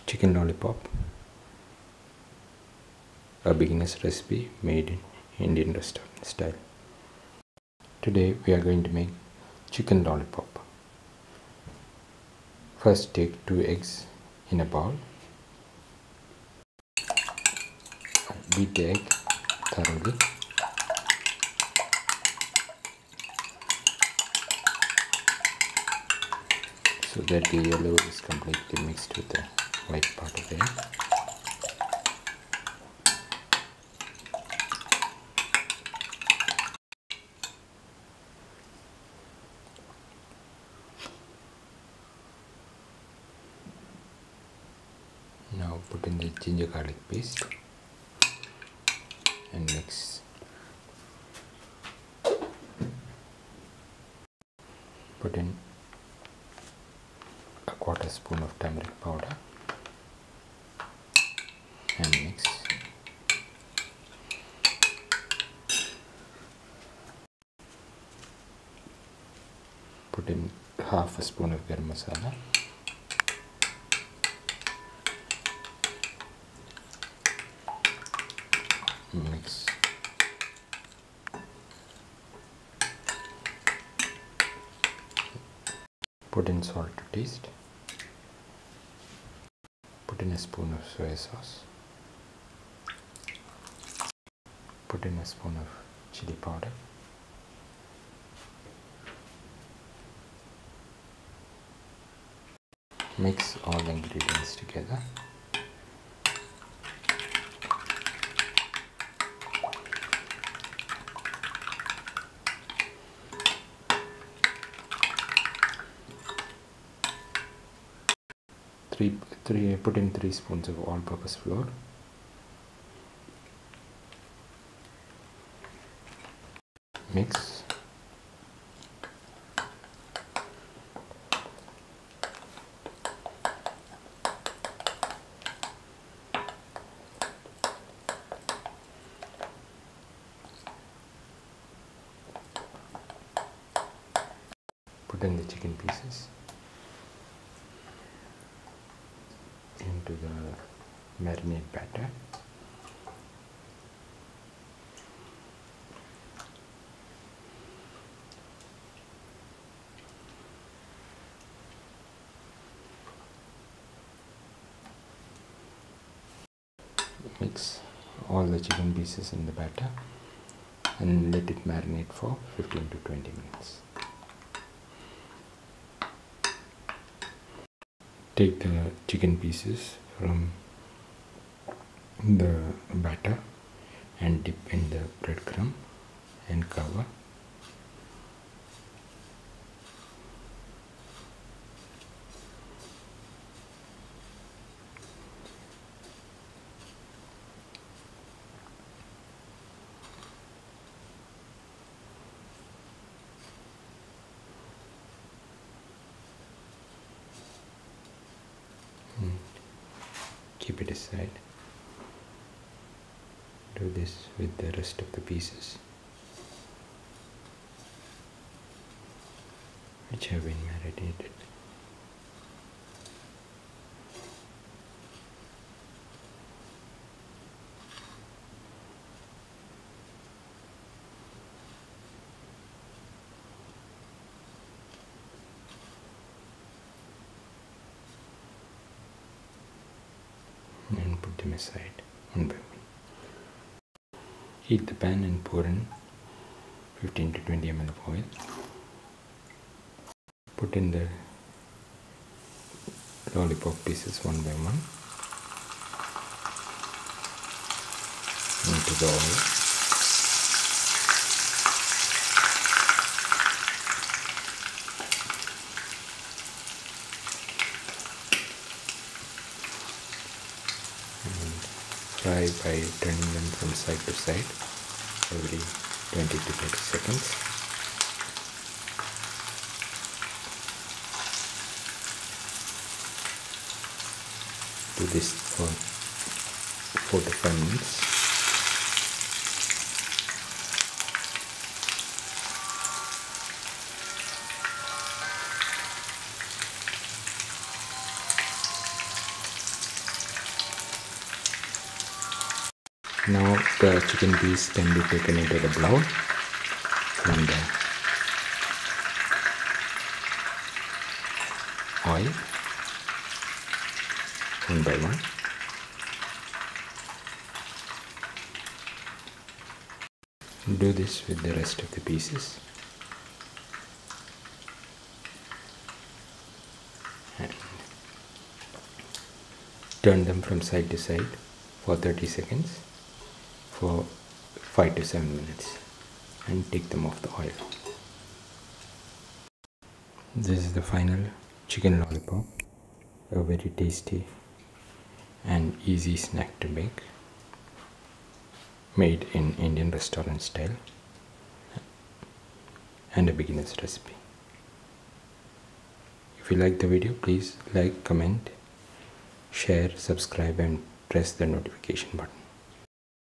chicken lollipop, a beginner's recipe made in Indian restaurant style. Today we are going to make chicken lollipop. First take 2 eggs in a bowl. Beat the egg thoroughly. So that the yellow is completely mixed with the white part of the egg. Now put in the ginger garlic paste and mix. Put in a 1/4 spoon of turmeric powder and mix. Put in 1/2 spoon of garam masala. Mix. Put in salt to taste. Put in a spoon of soy sauce. Put in a spoon of chili powder. Mix all the ingredients together. Put in 3 spoons of all-purpose flour. Mix. Put in the chicken pieces into the marinade batter. Mix all the chicken pieces in the batter and let it marinate for 15 to 20 minutes. Take the chicken pieces from the batter and dip in the breadcrumb and cover. Keep it aside. Do this with the rest of the pieces which have been marinated. And put them aside one by one. Heat the pan and pour in 15 to 20 ml of oil. Put in the lollipop pieces one by one into the oil. Fry by turning them from side to side every 20 to 30 seconds. Do this for 4 to 5 minutes. Now the chicken piece can be taken into the bowl from the oil one by one. Do this with the rest of the pieces. And turn them from side to side for 30 seconds for 5 to 7 minutes and take them off the oil. This is the final chicken lollipop, a very tasty and easy snack to make, made in Indian restaurant style and a beginner's recipe. If you like the video, please like, comment, share, subscribe and press the notification button.